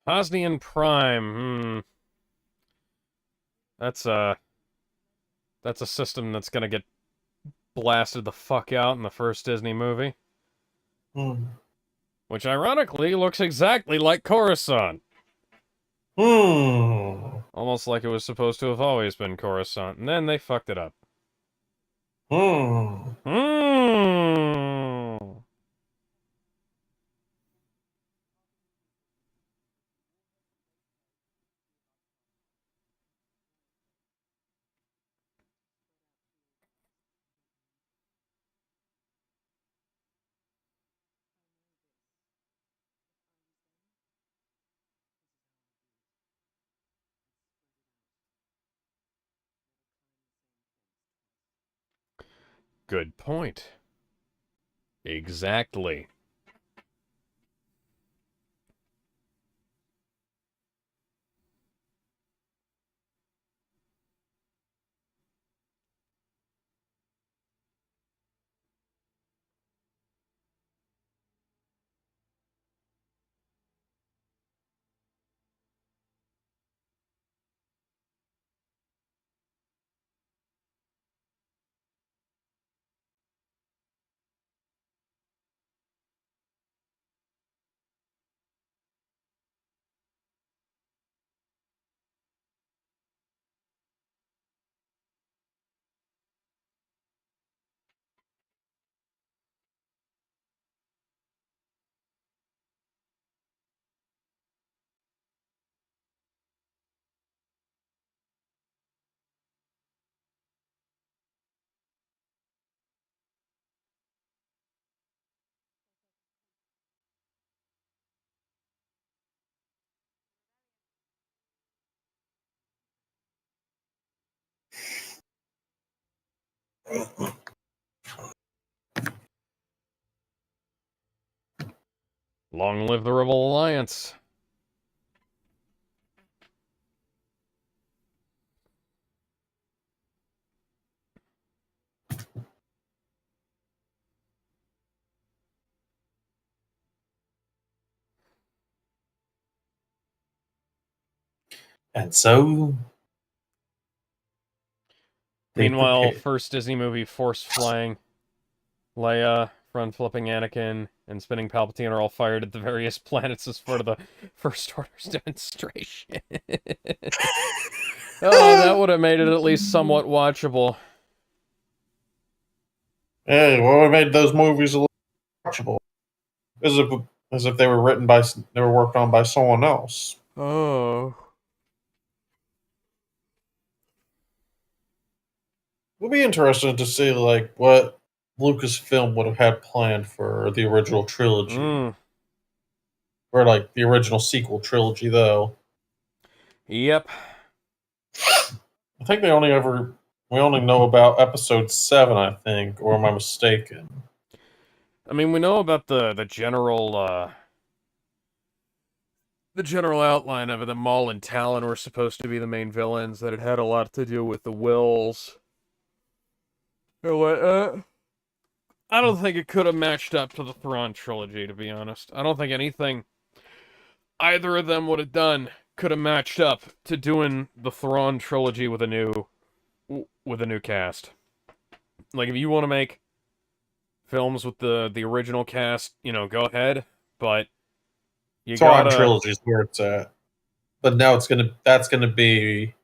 Hosnian Prime. That's a system that's gonna get blasted the fuck out in the first Disney movie. Hmm. Which ironically looks exactly like Coruscant. Hmm. Almost like it was supposed to have always been Coruscant, and then they fucked it up. Hmm. Hmm. Good point. Exactly. Long live the Rebel Alliance. And so they Meanwhile, prepared. first Disney movie, Force Flying, Leia, front flipping Anakin, and spinning Palpatine are all fired at the various planets as part of the First Order's demonstration. Oh, that would have made it at least somewhat watchable. Hey, well, we made those movies a little watchable. As if they were they were worked on by someone else. Oh. It would be interesting to see like what Lucasfilm would have had planned for the original trilogy, Mm. or like the original sequel trilogy, though. Yep. I think we only know about episode 7, I think, or am I mistaken? I mean, we know about the general outline of it. That Maul and Talon were supposed to be the main villains. That it had a lot to do with the wills. I don't think it could have matched up to the Thrawn trilogy, to be honest. I don't think anything either of them would have done could have matched up to doing the Thrawn trilogy with a new cast. Like, if you want to make films with the original cast, go ahead, but you Thrawn gotta, trilogy is where it's at, but now that's gonna be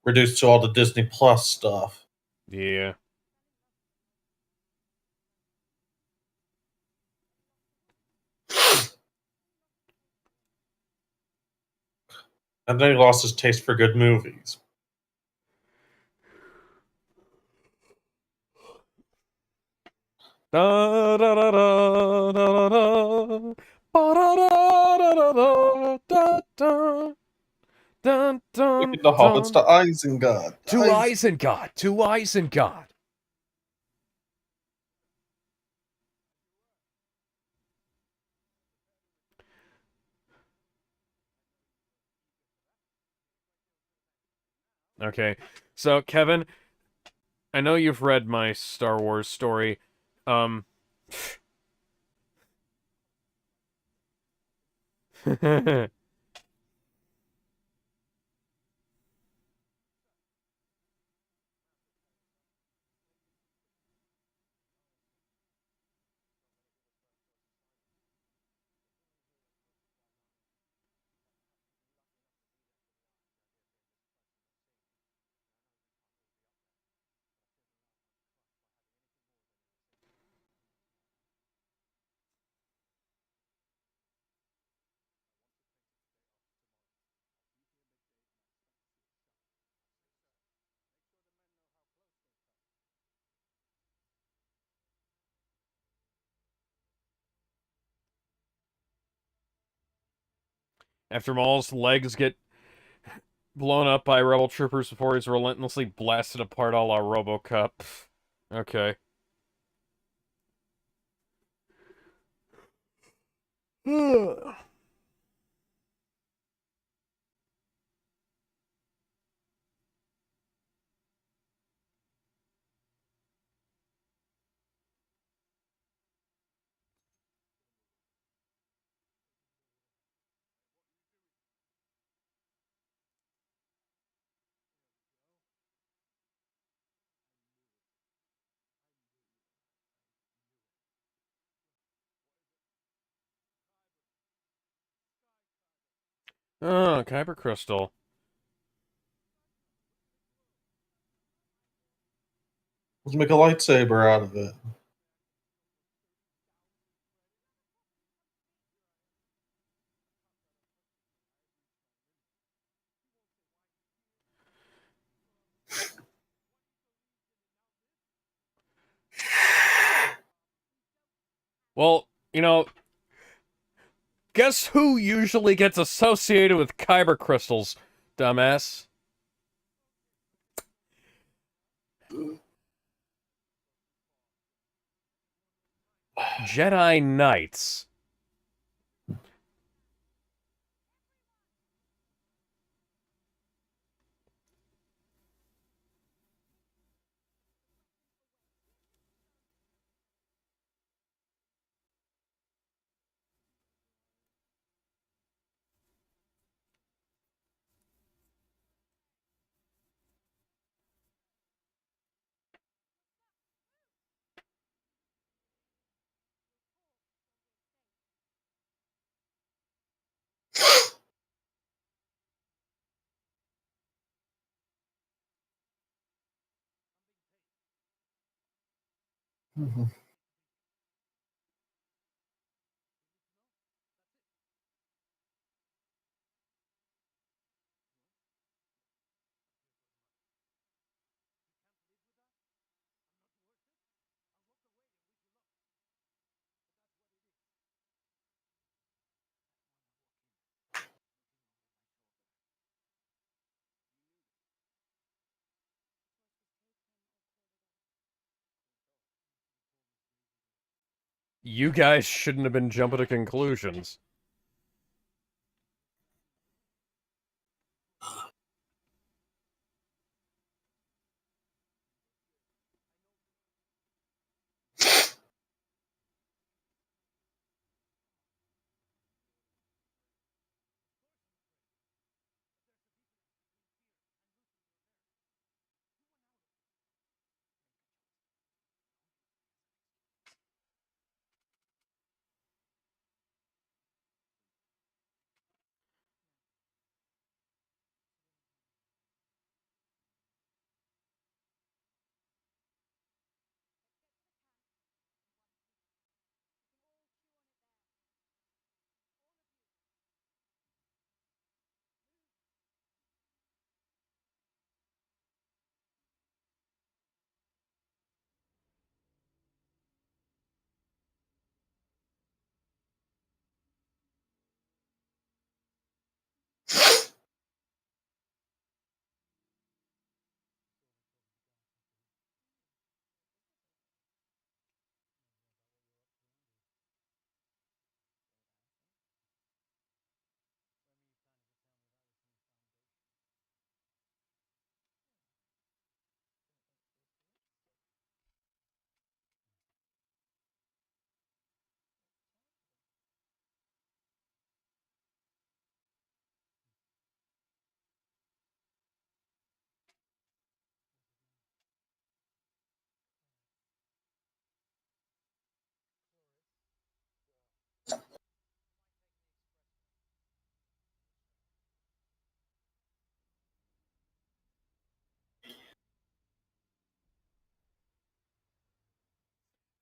reduced to all the Disney Plus stuff. yeah. And then he lost his taste for good movies. Da da da da da da ba da da da da da da dun Look dun at the hobbits dun. to Isengard. To Isengard, to Isengard. Okay, so Kevin, I know you've read my Star Wars story. Um, After Maul's legs get blown up by rebel troopers before he's relentlessly blasted apart a la RoboCop. Okay. Oh, Kyber Crystal. Let's make a lightsaber out of it. Well, you know, guess who usually gets associated with Kyber crystals, dumbass? Jedi Knights. You guys shouldn't have been jumping to conclusions.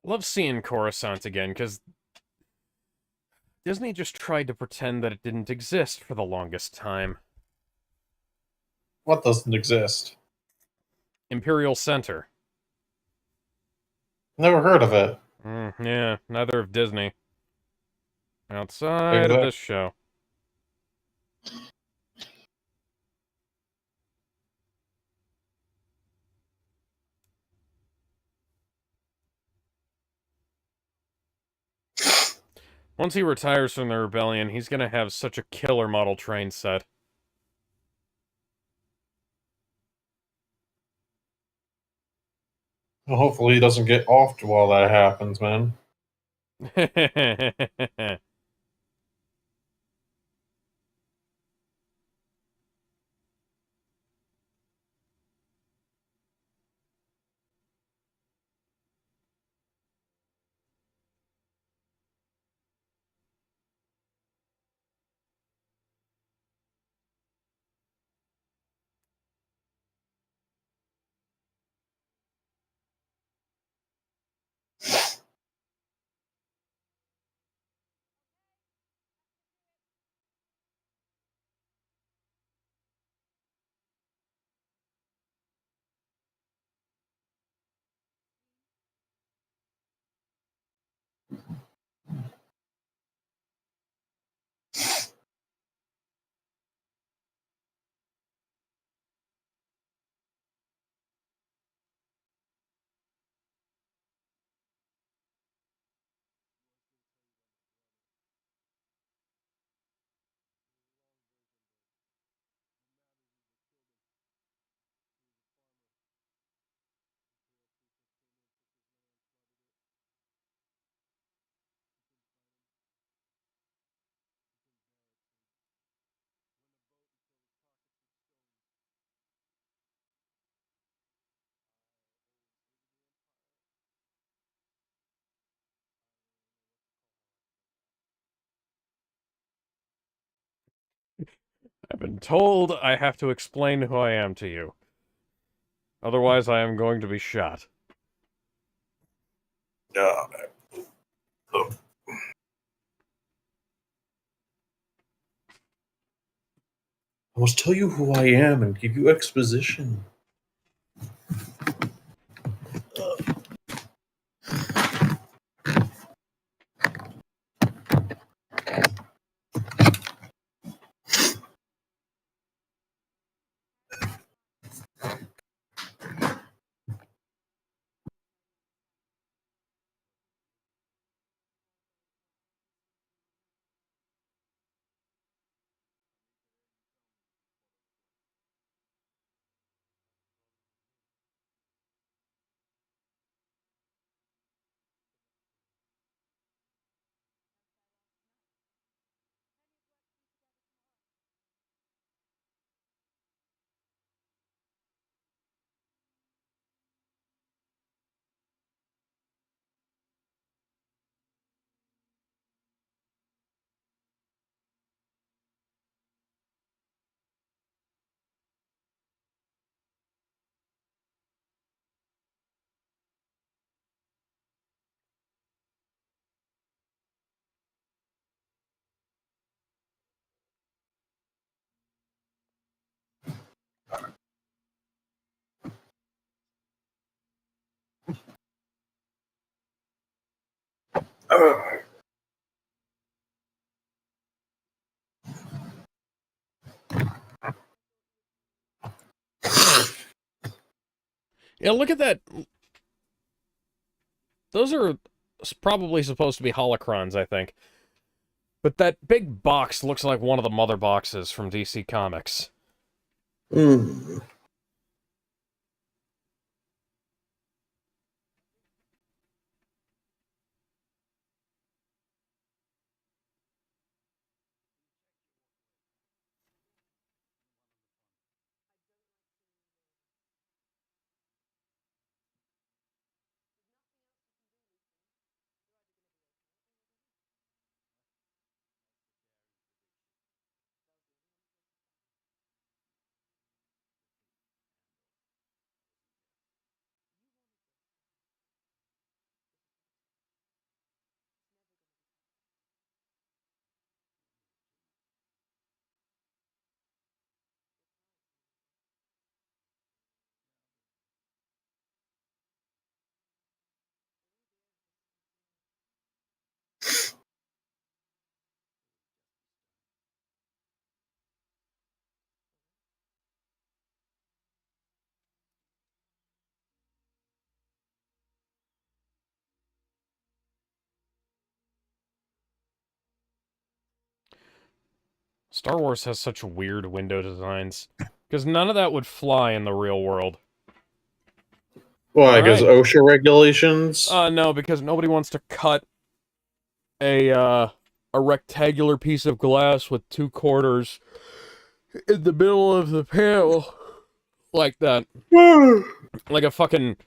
Love seeing Coruscant again, because Disney just tried to pretend that it didn't exist for the longest time. What doesn't exist? Imperial Center. Never heard of it. Yeah, neither of Disney. Outside of this show. Once he retires from the rebellion, he's gonna have such a killer model train set. Well, hopefully he doesn't get off while that happens, man. I've been told I have to explain who I am to you. Otherwise, I am going to be shot. Yeah. I must tell you who I am and give you exposition. Yeah, look at that. Those are probably supposed to be holocrons, I think. But that big box looks like one of the mother boxes from DC Comics. Mm. Star Wars has such weird window designs. Because none of that would fly in the real world. Why? Because Alright. OSHA regulations? No, because nobody wants to cut a rectangular piece of glass with 2 quarters in the middle of the panel. Like that. Like a fucking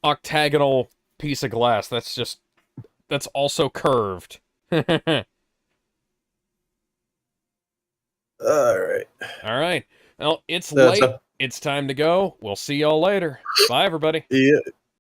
octagonal piece of glass. That's also curved. Alright. Alright. Well, it's That's late. It's time to go. We'll see y'all later. Bye, everybody. Yeah.